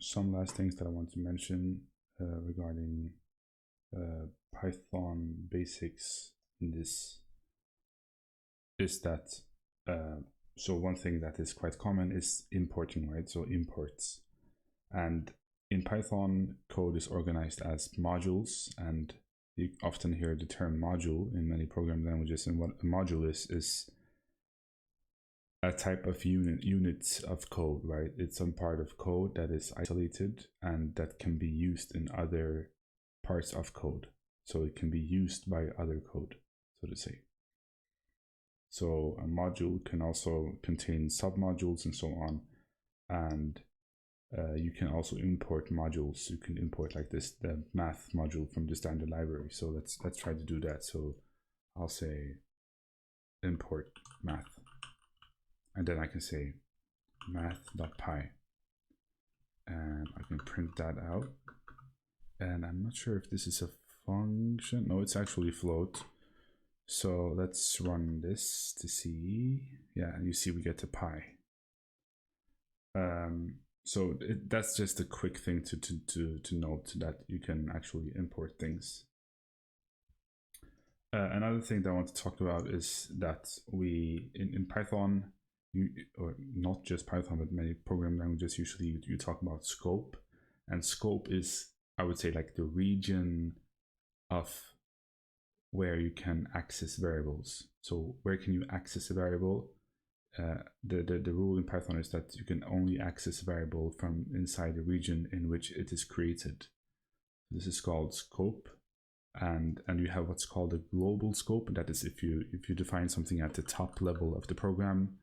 some last things that I want to mention regarding Python basics in this is that so one thing that is quite common is importing, right? So imports. And in Python, code is organized as modules, and you often hear the term module in many programming languages. And what a module is a type of unit of code, right? It's some part of code that is isolated and that can be used in other parts of code. So it can be used by other code, so to say. So a module can also contain submodules and so on. And you can also import modules. You can import like this, the math module from the standard library. So let's try to do that. So I'll say import math. And then I can say math.py. And I can print that out. And I'm not sure if this is a function. No, it's actually float. So let's run this to see. Yeah, you see we get to pi. So that's just a quick thing to note that you can actually import things. Another thing that I want to talk about is that we, in Python, or not just Python, but many programming languages, usually you talk about scope. And scope is, I would say, like the region of where you can access variables. So where can you access a variable? The rule in Python is that you can only access a variable from inside the region in which it is created. This is called scope, and you have what's called a global scope. That is, if you define something at the top level of the program,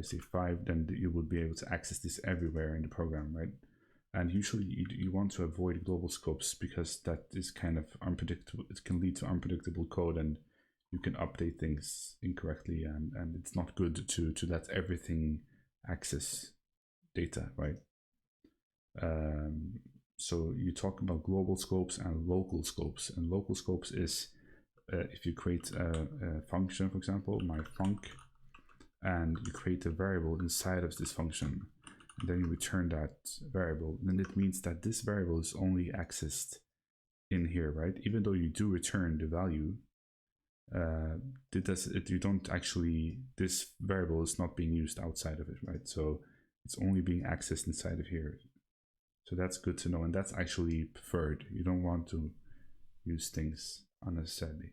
say 5, then you would be able to access this everywhere in the program, right? And usually you want to avoid global scopes because that is kind of unpredictable. It can lead to unpredictable code, and you can update things incorrectly, and it's not good to let everything access data, right? So you talk about global scopes and local scopes. And local scopes is if you create a function, for example, myfunc, and you create a variable inside of this function, and then you return that variable, then it means that this variable is only accessed in here, right? Even though you do return the value, you don't actually, this variable is not being used outside of it, right? So it's only being accessed inside of here. So that's good to know, and that's actually preferred. You don't want to use things unnecessarily.